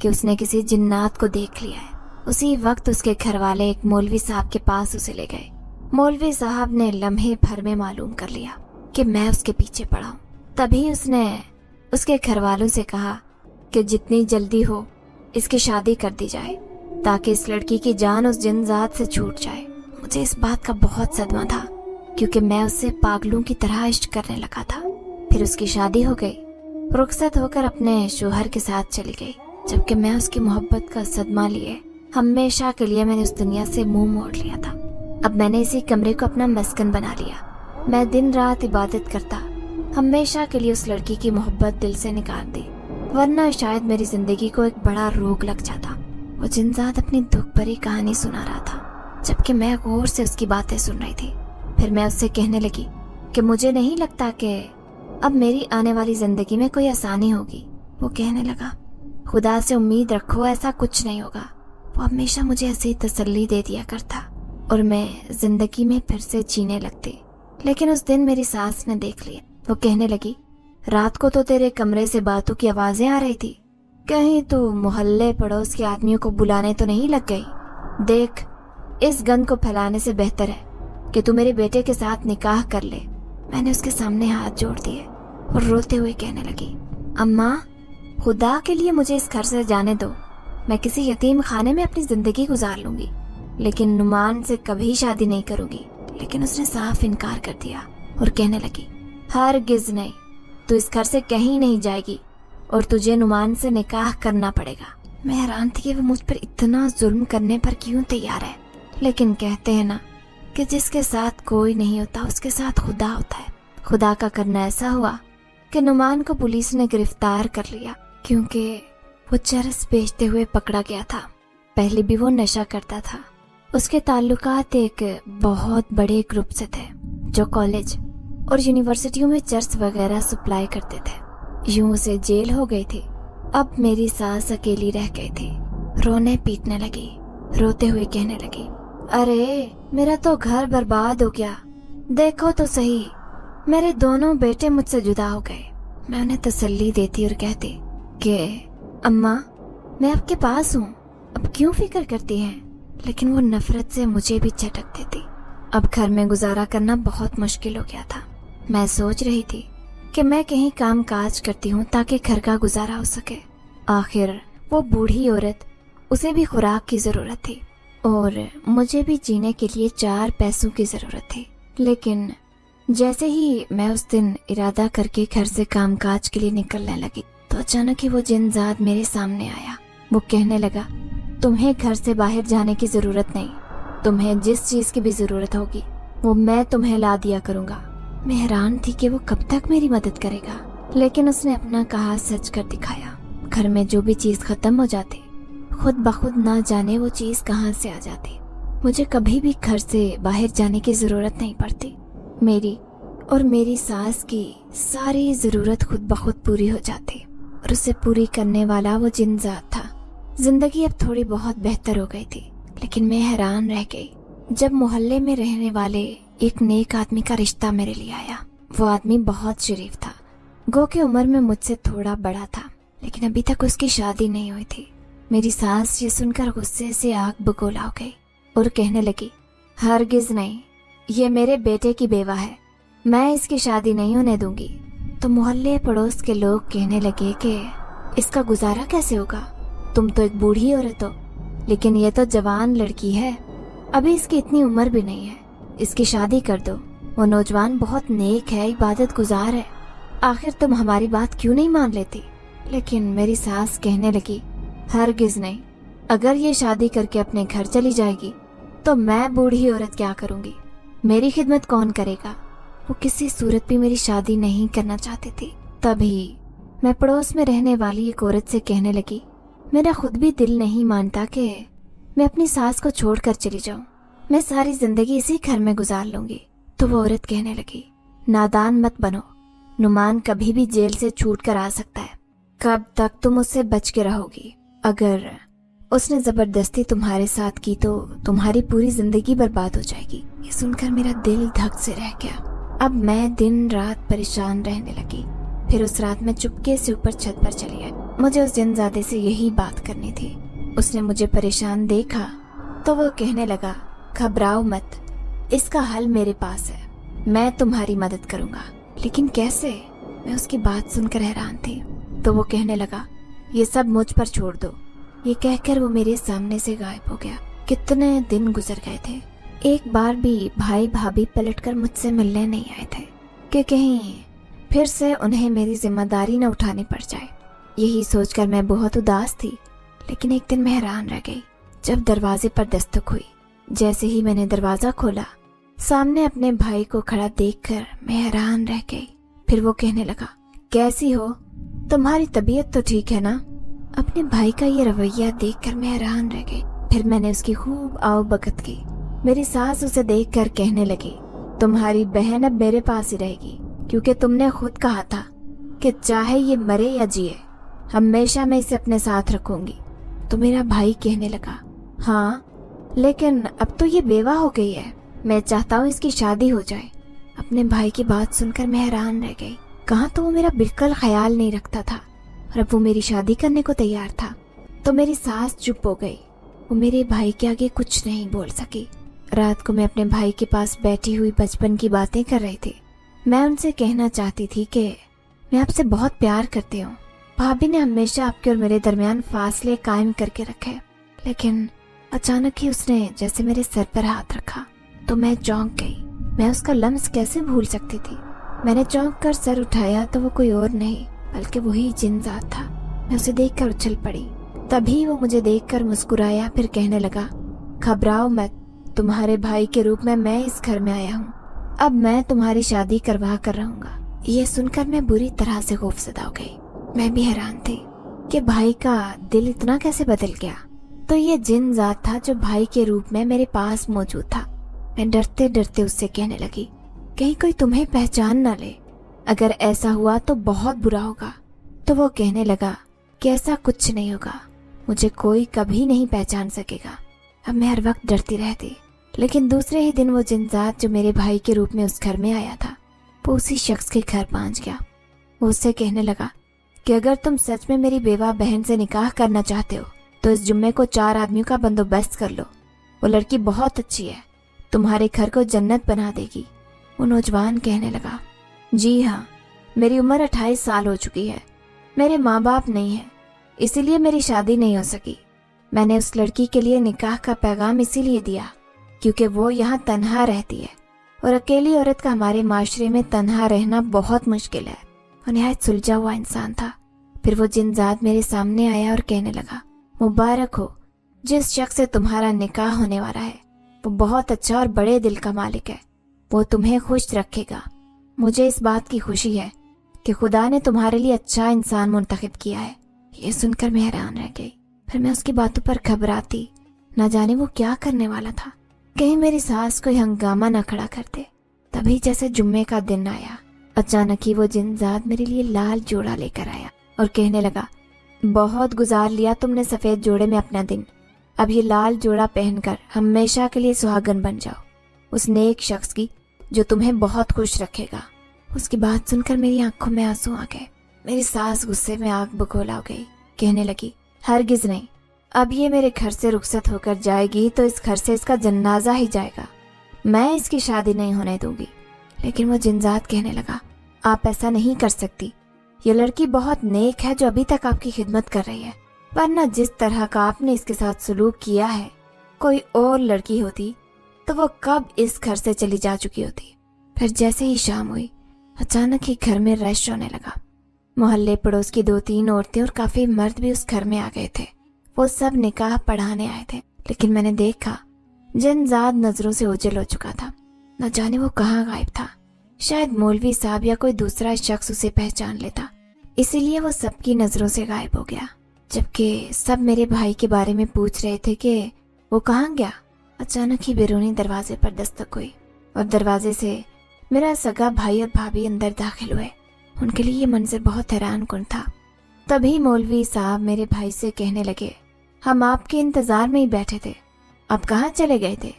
कि उसने किसी जिन्नात को देख लिया है। उसी वक्त उसके घर वाले एक मौलवी साहब के पास उसे ले गए। मौलवी साहब ने लम्हे भर में मालूम कर लिया कि मैं उसके पीछे पड़ा हूँ। तभी उसने उसके घर वालों से कहा कि जितनी जल्दी हो इसकी शादी कर दी जाए, ताकि इस लड़की की जान उस जिन्जात से छूट जाए। मुझे इस बात का बहुत सदमा था, क्योंकि मैं उससे पागलों की तरह इश्क करने लगा था। फिर उसकी शादी हो गई, रुखसत होकर अपने शोहर के साथ चली गई, जबकि मैं उसकी मोहब्बत का सदमा लिए हमेशा के लिए मैंने उस दुनिया से मुंह मोड़ लिया था। अब मैंने इसी कमरे को अपना मस्कन बना लिया। मैं दिन रात इबादत करता, हमेशा के लिए उस लड़की की मोहब्बत दिल से निकाल दी, वरना शायद मेरी जिंदगी को एक बड़ा रोग लग जाता। वो जिन्जात अपनी दुख भरी कहानी सुना रहा था, जबकि मैं गौर से उसकी बातें सुन रही थी। फिर मैं उससे कहने लगी कि मुझे नहीं लगता कि अब मेरी आने वाली जिंदगी में कोई आसानी होगी। वो कहने लगा, खुदा से उम्मीद रखो, ऐसा कुछ नहीं होगा। वो हमेशा मुझे ऐसी तसल्ली दे दिया करता और मैं जिंदगी में फिर से जीने लगती। लेकिन उस दिन मेरी सास ने देख लिया। वो कहने लगी, रात को तो तेरे कमरे से बातों की आवाजें आ रही थी, कहीं तू मोहल्ले पड़ोस के आदमियों को बुलाने तो नहीं लग गई? देख, इस गंद को फैलाने से बेहतर है कि तू मेरे बेटे के साथ निकाह कर ले। मैंने उसके सामने हाथ जोड़ दिए और रोते हुए कहने लगी, अम्मा, खुदा के लिए मुझे इस घर से जाने दो। मैं किसी यतीम खाने में अपनी जिंदगी गुजार लूंगी, लेकिन नुमान से कभी शादी नहीं करूंगी। लेकिन उसने साफ इनकार कर दिया और कहने लगी, हरगिज़ नहीं, तू इस घर से कहीं नहीं जाएगी और तुझे नुमान से निकाह करना पड़ेगा। मैं हैरान थी कि वो मुझ पर इतना जुल्म करने पर क्यों तैयार है। लेकिन कहते हैं ना कि जिसके साथ कोई नहीं होता उसके साथ खुदा होता है। खुदा का करना ऐसा हुआ कि नुमान को पुलिस ने गिरफ्तार कर लिया, क्योंकि वो चरस बेचते हुए पकड़ा गया था। पहले भी वो नशा करता था। उसके ताल्लुकात एक बहुत बड़े ग्रुप से थे जो कॉलेज और यूनिवर्सिटियों में चरस वगैरह सप्लाई करते थे। यूं उसे जेल हो गई थी। अब मेरी सास अकेली रह गई थी। रोने पीटने लगी, रोते हुए कहने लगी, अरे मेरा तो घर बर्बाद हो गया, देखो तो सही, मेरे दोनों बेटे मुझसे जुदा हो गए। मैं उन्हें तसल्ली देती और कहती कि अम्मा, मैं आपके पास हूँ, अब क्यों फिक्र करती हैं? लेकिन वो नफरत से मुझे भी झटक देती। अब घर में गुजारा करना बहुत मुश्किल हो गया था। मैं सोच रही थी कि मैं कहीं काम काज करती हूँ ताकि घर का गुजारा हो सके। आखिर वो बूढ़ी औरत, उसे भी खुराक की जरूरत थी और मुझे भी जीने के लिए 4 पैसों की जरूरत थी। लेकिन जैसे ही मैं उस दिन इरादा करके घर से कामकाज के लिए निकलने लगी तो अचानक ही वो जिन्जात मेरे सामने आया। वो कहने लगा, तुम्हें घर से बाहर जाने की जरूरत नहीं, तुम्हें जिस चीज की भी जरूरत होगी वो मैं तुम्हें ला दिया करूंगा। मैं हैरान थी कि वो कब तक मेरी मदद करेगा, लेकिन उसने अपना कहा सच कर दिखाया। घर में जो भी चीज खत्म हो जाती, खुद ब खुद ना जाने वो चीज कहाँ से आ जाती। मुझे कभी भी घर से बाहर जाने की जरूरत नहीं पड़ती। मेरी और मेरी सास की सारी जरूरत खुद ब खुद पूरी हो जाती और उसे पूरी करने वाला वो जिन्जात था। जिंदगी अब थोड़ी बहुत बेहतर हो गई थी, लेकिन मैं हैरान रह गई जब मोहल्ले में रहने वाले एक नेक आदमी का रिश्ता मेरे लिए आया। वो आदमी बहुत शरीफ था, गो की उम्र में मुझसे थोड़ा बड़ा था, लेकिन अभी तक उसकी शादी नहीं हुई थी। मेरी सास ये सुनकर गुस्से से आग बगोला हो गई और कहने लगी, हरगिज नहीं, ये मेरे बेटे की बेवा है, मैं इसकी शादी नहीं होने दूंगी। तो मोहल्ले पड़ोस के लोग कहने लगे कि इसका गुजारा कैसे होगा, तुम तो एक बूढ़ी औरत हो, लेकिन ये तो जवान लड़की है, अभी इसकी इतनी उम्र भी नहीं है, इसकी शादी कर दो। वो नौजवान बहुत नेक है, इबादत गुजार है, आखिर तुम हमारी बात क्यों नहीं मान लेती? लेकिन मेरी सास कहने लगी, हरगिज नहीं, अगर ये शादी करके अपने घर चली जाएगी तो मैं बूढ़ी औरत क्या करूंगी? मेरी खिदमत कौन करेगा? वो किसी सूरत भी मेरी शादी नहीं करना चाहती थी। तभी मैं पड़ोस में रहने वाली एक औरत से कहने लगी, मेरा खुद भी दिल नहीं मानता कि मैं अपनी सास को छोड़कर चली जाऊं, मैं सारी जिंदगी इसी घर में गुजार लूंगी। तो वो औरत कहने लगी, नादान मत बनो, नुमान कभी भी जेल से छूट कर आ सकता है, कब तक तुम उससे बच के रहोगी? अगर उसने जबरदस्ती तुम्हारे साथ की तो तुम्हारी पूरी जिंदगी बर्बाद हो जाएगी। ये सुनकर मेरा दिल धक से रह गया। अब मैं दिन रात परेशान रहने लगी। फिर उस रात मैं चुपके से ऊपर छत पर चली गई। मुझे उस जिनजादे से यही बात करनी थी। उसने मुझे परेशान देखा तो वो कहने लगा, घबराओ मत, इसका हल मेरे पास है, मैं तुम्हारी मदद करूंगा। लेकिन कैसे? मैं उसकी बात सुनकर हैरान थी। तो वो कहने लगा, ये सब मुझ पर छोड़ दो। ये कहकर वो मेरे सामने से गायब हो गया। कितने दिन गुजर गए थे, एक बार भी भाई भाभी पलटकर मुझसे मिलने नहीं आए थे कि कहीं फिर से उन्हें मेरी जिम्मेदारी न उठानी पड़ जाए। यही सोचकर मैं बहुत उदास थी। लेकिन एक दिन मैं हैरान रह गई जब दरवाजे पर दस्तक हुई। जैसे ही मैंने दरवाजा खोला, सामने अपने भाई को खड़ा देखकर मैं हैरान रह गई। फिर वो कहने लगा, कैसी हो? तुम्हारी तबीयत तो ठीक है ना? अपने भाई का ये रवैया देखकर मैं हैरान रह गई। फिर मैंने उसकी खूब आओ बकत की। मेरी सास उसे देखकर कहने लगी, तुम्हारी बहन अब मेरे पास ही रहेगी, क्योंकि तुमने खुद कहा था कि चाहे ये मरे या जिए, हमेशा मैं इसे अपने साथ रखूंगी। तो मेरा भाई कहने लगा, हाँ, लेकिन अब तो ये बेवा हो गई है, मैं चाहता हूँ इसकी शादी हो जाए। अपने भाई की बात सुनकर मैं हैरान रह गई। कहाँ तो वो मेरा बिल्कुल ख्याल नहीं रखता था और अब वो मेरी शादी करने को तैयार था। तो मेरी सास चुप हो गई। वो मेरे भाई के आगे कुछ नहीं बोल सकी। रात को मैं अपने भाई के पास बैठी हुई बचपन की बातें कर रही थी। मैं उनसे कहना चाहती थी कि मैं आपसे बहुत प्यार करती हूँ। भाभी ने हमेशा आपके और मेरे दरमियान फासले कायम करके रखे, लेकिन अचानक ही उसने जैसे मेरे सर पर हाथ रखा तो मैं चौंक गई। मैं उसका लम्स कैसे भूल सकती थी? मैंने चौंक कर सर उठाया तो वो कोई और नहीं बल्कि वही जिनजात था। मैं उसे देखकर उछल पड़ी। तभी वो मुझे देखकर मुस्कुराया, फिर कहने लगा, घबराओ मत, तुम्हारे भाई के रूप में मैं इस घर में आया हूँ। अब मैं तुम्हारी शादी करवा कर रहूंगा। ये सुनकर मैं बुरी तरह से खौफजदा हो गई। मैं भी हैरान थी कि भाई का दिल इतना कैसे बदल गया। तो ये जिन जात था जो भाई के रूप में मेरे पास मौजूद था। मैं डरते डरते उससे कहने लगी, कहीं कोई तुम्हें पहचान ना ले, अगर ऐसा हुआ तो बहुत बुरा होगा। तो वो कहने लगा कि ऐसा कुछ नहीं होगा, मुझे कोई कभी नहीं पहचान सकेगा। अब मैं हर वक्त डरती रहती। लेकिन दूसरे ही दिन वो जिनजात जो मेरे भाई के रूप में उस घर में आया था, वो उसी शख्स के घर पहुंच गया। वो उससे कहने लगा कि अगर तुम सच में मेरी बेवा बहन से निकाह करना चाहते हो तो इस जुम्मे को 4 आदमियों का बंदोबस्त कर लो। वो लड़की बहुत अच्छी है, तुम्हारे घर को जन्नत बना देगी। वो नौजवान कहने लगा, जी हाँ, मेरी उम्र 28 साल हो चुकी है, मेरे माँ बाप नहीं है, इसीलिए मेरी शादी नहीं हो सकी। मैंने उस लड़की के लिए निकाह का पैगाम इसीलिए दिया क्योंकि वो यहाँ तन्हा रहती है और अकेली औरत का हमारे माशरे में तन्हा रहना बहुत मुश्किल है। वो निहायत सुलझा हुआ इंसान था। फिर वो जिनजात मेरे सामने आया और कहने लगा, मुबारक हो, जिस शख्स से तुम्हारा निकाह होने वाला है वो बहुत अच्छा और बड़े दिल का मालिक है, वो तुम्हें खुश रखेगा। मुझे इस बात की खुशी है कि खुदा ने तुम्हारे लिए अच्छा इंसान मुंतखब किया है। ये सुनकर मैं हैरान रह गई। फिर मैं उसकी बातों पर घबराती, न जाने वो क्या करने वाला था। कहीं मेरी सास कोई हंगामा न खड़ा करते। तभी जैसे जुम्मे का दिन आया, अचानक ही वो जिनजात मेरे लिए लाल जोड़ा लेकर आया और कहने लगा, बहुत गुजार लिया तुमने सफेद जोड़े में अपना दिन, अब ये लाल जोड़ा पहनकर हमेशा के लिए सुहागन बन जाओ उस नेक शख्स की जो तुम्हें बहुत खुश रखेगा। उसकी बात सुनकर मेरी आंखों में आंसू आ गए। मेरी सास गुस्से में आग बगोला हो गई। कहने लगी, हरगिज नहीं, अब ये मेरे घर से रुखसत होकर जाएगी तो इस घर से इसका जनाजा ही जाएगा, मैं इसकी शादी नहीं होने दूंगी। लेकिन वो जिनजात कहने लगा, आप ऐसा नहीं कर सकती, ये लड़की बहुत नेक है जो अभी तक आपकी खिदमत कर रही है, वरना जिस तरह का आपने इसके साथ सलूक किया है, कोई और लड़की होती तो वो कब इस घर से चली जा चुकी होती। फिर जैसे ही शाम हुई, अचानक ही घर में रश होने लगा। मोहल्ले पड़ोस की 2-3 औरतें और काफी मर्द भी उस घर में आ गए थे। वो सब निकाह पढ़ाने आए थे, लेकिन मैंने देखा जिनजात नजरों से ओझल हो चुका था। न जाने वो कहाँ गायब था। शायद मौलवी साहब या कोई दूसरा शख्स उसे पहचान लेता, इसीलिए वो सबकी नजरों से गायब हो गया। जबकि सब मेरे भाई के बारे में पूछ रहे थे कि वो कहाँ गया। अचानक ही बैरूनी दरवाजे पर दस्तक हुई और दरवाजे से मेरा सगा भाई और भाभी अंदर दाखिल हुए। उनके लिए ये मंजर बहुत हैरानकुन था। तभी मौलवी साहब मेरे भाई से कहने लगे, हम आपके इंतजार में ही बैठे थे, आप कहाँ चले गए थे।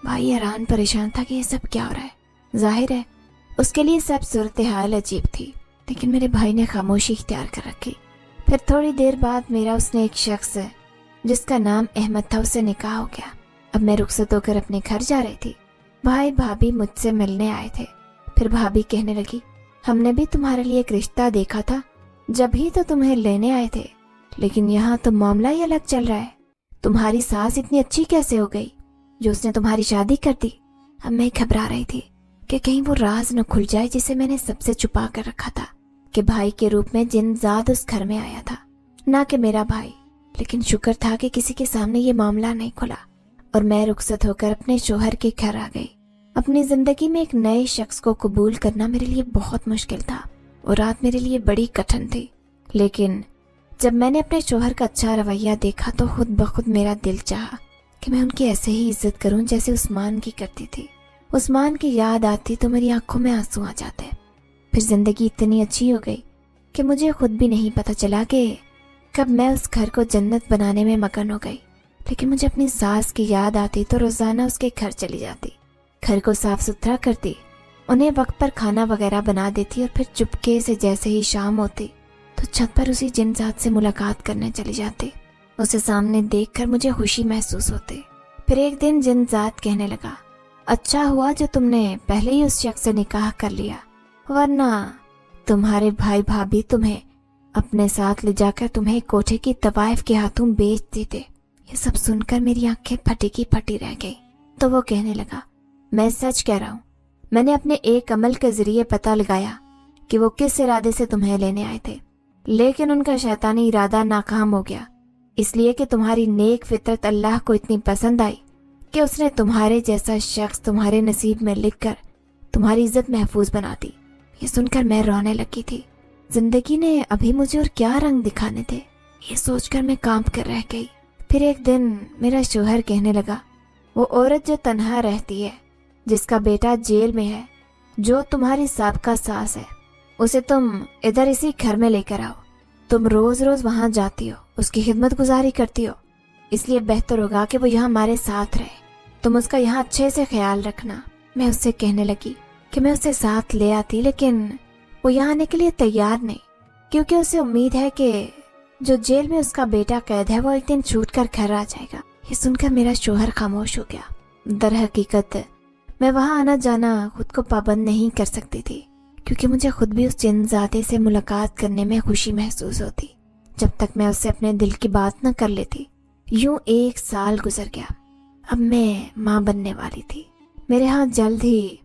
भाई हैरान परेशान था कि ये सब क्या हो रहा है। जाहिर है उसके लिए सब सूरत हाल अजीब थी, लेकिन मेरे भाई ने खामोशी इख्तियार कर रखी। फिर थोड़ी देर बाद मेरा उसने एक शख्स जिसका नाम अहमद था, उससे निकाह हो गया। अब मैं रुखसत होकर अपने घर जा रही थी। भाई भाभी मुझसे मिलने आए थे। फिर भाभी कहने लगी, हमने भी तुम्हारे लिए एक रिश्ता देखा था, जब ही तो तुम्हें लेने आए थे, लेकिन यहाँ तो मामला ही अलग चल रहा है। तुम्हारी सास इतनी अच्छी कैसे हो गई जो उसने तुम्हारी शादी कर दी। अब मैं घबरा रही थी कि कहीं वो राज न खुल जाए जिसे मैंने सबसे छुपा कर रखा था, कि भाई के रूप में जिनजात उस घर में आया था, ना कि मेरा भाई। लेकिन शुक्र था कि किसी के सामने ये मामला नहीं खुला और मैं रुखसत होकर अपने शोहर के घर आ गई। अपनी जिंदगी में एक नए शख्स को कबूल करना मेरे लिए बहुत मुश्किल था और रात मेरे लिए बड़ी कठिन थी। लेकिन जब मैंने अपने शोहर का अच्छा रवैया देखा तो खुद ब खुद मेरा दिल चाहा कि मैं उनकी ऐसे ही इज्जत करूं जैसे उस्मान की करती थी। उस्मान की याद आती तो मेरी आंखों में आंसू आ जाते। फिर जिंदगी इतनी अच्छी हो गई कि मुझे खुद भी नहीं पता चला कि कब मैं उस घर को जन्नत बनाने में मगन हो गई। लेकिन मुझे अपनी सास की याद आती तो रोजाना उसके घर चली जाती, घर को साफ सुथरा करती, उन्हें वक्त पर खाना वगैरह बना देती और फिर चुपके से जैसे ही शाम होती तो छत पर उसी जिनजात से मुलाकात करने चली जाती। उसे सामने देखकर मुझे खुशी महसूस होती। फिर एक दिन जिनजात कहने लगा, अच्छा हुआ जो तुमने पहले ही उस शख्स से निकाह कर लिया, वरना तुम्हारे भाई भाभी तुम्हें अपने साथ ले जाकर तुम्हें कोठे की तवाइफ के हाथों बेच देते। ये सब सुनकर मेरी आंखें फटी की फटी रह गई। तो वो कहने लगा, मैं सच कह रहा हूँ, मैंने अपने एक अमल के जरिए पता लगाया कि वो किस इरादे से तुम्हें लेने आए थे, लेकिन उनका शैतानी इरादा नाकाम हो गया, इसलिए कि तुम्हारी नेक फितरत अल्लाह को इतनी पसंद आई कि उसने तुम्हारे जैसा शख्स तुम्हारे नसीब में लिखकर तुम्हारी इज्जत महफूज बना दी। ये सुनकर मैं रोने लगी थी। जिंदगी ने अभी मुझे और क्या रंग दिखाने थे, ये सोचकर मैं कांप कर रह गई। फिर एक दिन मेरा शोहर कहने लगा, वो औरत जो तन्हा रहती है, जिसका बेटा जेल में है, जो तुम्हारी साबका सास है, उसे तुम इधर इसी घर में लेकर आओ। तुम रोज रोज वहां जाती हो, उसकी खिदमत गुजारी करती हो, इसलिए बेहतर होगा कि वो यहाँ हमारे साथ रहे। तुम उसका यहाँ अच्छे से ख्याल रखना। मैं उससे कहने लगी कि मैं उसे साथ ले आती, लेकिन वो यहाँ आने के लिए तैयार नहीं, क्योंकि उसे उम्मीद है कि जो जेल में उसका बेटा कैद है वो एक दिन छूट कर घर आ जाएगा। ये सुनकर मेरा शोहर खामोश हो गया। दर हकीकत मैं वहाँ आना जाना खुद को पाबंद नहीं कर सकती थी, क्योंकि मुझे खुद भी उस जिनजाते से मुलाकात करने में खुशी महसूस होती जब तक मैं उससे अपने दिल की बात न कर लेती। यूं 1 साल गुजर गया। अब मैं माँ बनने वाली थी। मेरे यहाँ जल्द ही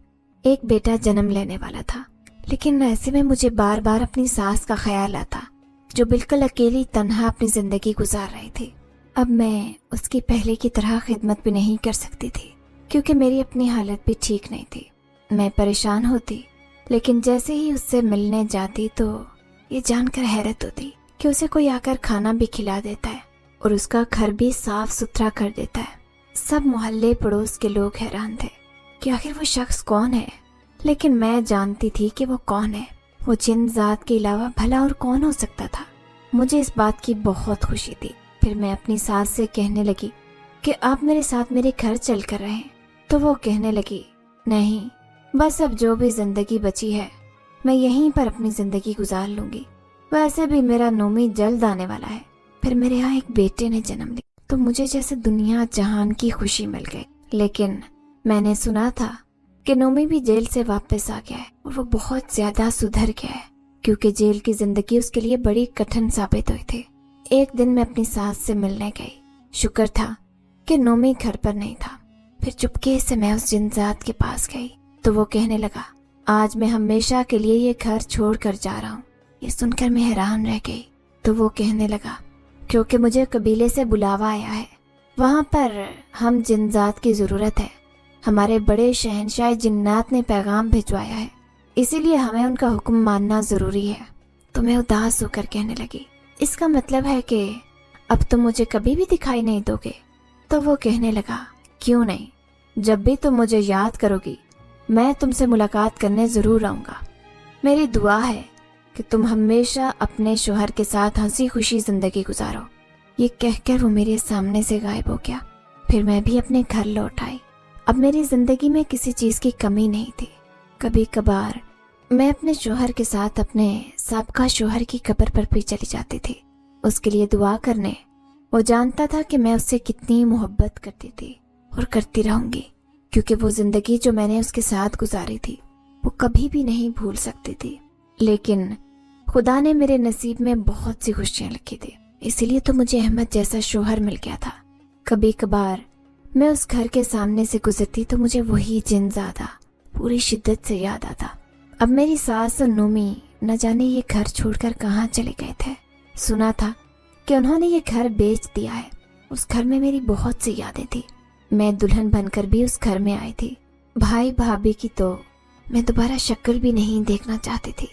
एक बेटा जन्म लेने वाला था, लेकिन ऐसे में मुझे बार बार अपनी सास का ख्याल आता, जो बिल्कुल अकेली तन्हा अपनी जिंदगी गुजार रही थी। अब मैं उसकी पहले की तरह खिदमत भी नहीं कर सकती थी, क्योंकि मेरी अपनी हालत भी ठीक नहीं थी। मैं परेशान होती, लेकिन जैसे ही उससे मिलने जाती तो ये जानकर हैरत होती कि उसे कोई आकर खाना भी खिला देता है और उसका घर भी साफ सुथरा कर देता है। सब मोहल्ले पड़ोस के लोग हैरान थे कि आखिर वो शख्स कौन है, लेकिन मैं जानती थी कि वो कौन है। वो जिनजात के अलावा भला और कौन हो सकता था। मुझे इस बात की बहुत खुशी थी। फिर मैं अपनी सास से कहने लगी कि आप मेरे साथ मेरे घर चल कर रहें। तो वो कहने लगी, नहीं, बस अब जो भी जिंदगी बची है मैं यहीं पर अपनी जिंदगी गुजार लूंगी। वैसे भी मेरा नोमी जल्द आने वाला है। फिर मेरे यहाँ एक बेटे ने जन्म लिया तो मुझे जैसे दुनिया जहान की खुशी मिल गई। लेकिन मैंने सुना था कि नोमी भी जेल से वापस आ गया है और वो बहुत ज्यादा सुधर गया है, क्योंकि जेल की जिंदगी उसके लिए बड़ी कठिन साबित हुई थी। एक दिन मैं अपनी सास से मिलने गई। शुक्र था कि नोमी घर पर नहीं था। پھر چپکے سے میں اس جنزاد کے پاس گئی تو وہ کہنے لگا، آج میں ہمیشہ کے لیے یہ گھر چھوڑ کر جا رہا ہوں۔ یہ سن کر میں حیران رہ گئی تو وہ کہنے لگا، کیونکہ مجھے قبیلے سے بلاوا آیا ہے، وہاں پر ہم جنزاد کی ضرورت ہے، ہمارے بڑے شہنشاہ جنات نے پیغام بھجوایا ہے، اسی لیے ہمیں ان کا حکم ماننا ضروری ہے۔ تو میں اداس ہو کر کہنے لگی، اس کا مطلب ہے کہ اب تم مجھے کبھی بھی دکھائی نہیں دو گے؟ تو وہ کہنے لگا، کیوں نہیں، جب بھی تم مجھے یاد کرو گی میں تم سے ملاقات کرنے ضرور آؤں گا۔ میری دعا ہے کہ تم ہمیشہ اپنے شوہر کے ساتھ ہنسی خوشی زندگی گزارو۔ یہ کہہ کر وہ میرے سامنے سے غائب ہو گیا۔ پھر میں بھی اپنے گھر لوٹ آئی۔ اب میری زندگی میں کسی چیز کی کمی نہیں تھی۔ کبھی کبھار میں اپنے شوہر کے ساتھ اپنے سابقہ شوہر کی قبر پر بھی چلی جاتی تھی، اس کے لیے دعا کرنے۔ وہ جانتا تھا کہ میں اس سے کتنی محبت کرتی تھی اور کرتی رہوں گی، کیونکہ وہ زندگی جو میں نے اس کے ساتھ گزاری تھی وہ کبھی بھی نہیں بھول سکتی تھی۔ لیکن خدا نے میرے نصیب میں بہت سی خوشیاں لکھی تھی، اسی لیے تو مجھے احمد جیسا شوہر مل گیا تھا۔ کبھی کبھار میں اس گھر کے سامنے سے گزرتی تو مجھے وہی جنزادہ پوری شدت سے یاد آتا۔ اب میری ساس اور نومی نہ جانے یہ گھر چھوڑ کر کہاں چلے گئے تھے۔ سنا تھا کہ انہوں نے یہ گھر بیچ دیا ہے۔ اس گھر میں میری بہت سی یادیں تھی۔ میں دلہن بن کر بھی اس گھر میں آئی تھی۔ بھائی بھابھی کی تو میں دوبارہ شکل بھی نہیں دیکھنا چاہتی تھی،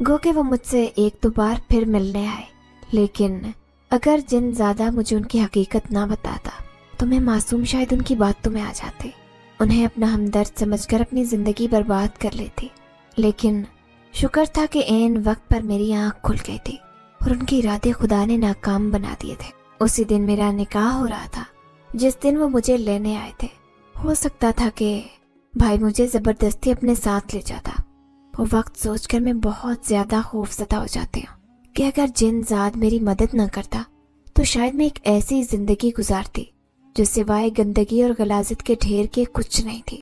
گو کہ وہ مجھ سے ایک دو بار پھر ملنے آئے۔ لیکن اگر جنزادہ مجھے ان کی حقیقت نہ بتاتا تو میں معصوم شاید ان کی باتوں میں آ جاتی، انہیں اپنا ہمدرد سمجھ کر اپنی زندگی برباد کر لیتی۔ لیکن شکر تھا کہ عین وقت پر میری آنکھ کھل گئی تھی اور ان کے ارادے خدا نے ناکام بنا دیے تھے۔ اسی دن میرا نکاح ہو رہا تھا جس دن وہ مجھے لینے آئے تھے۔ ہو سکتا تھا کہ بھائی مجھے زبردستی اپنے ساتھ لے جاتا۔ وہ وقت سوچ کر میں بہت زیادہ خوفزدہ ہو جاتی ہوں کہ اگر جنزاد میری مدد نہ کرتا تو شاید میں ایک ایسی زندگی گزارتی جو سوائے گندگی اور غلاظت کے ڈھیر کے کچھ نہیں تھی۔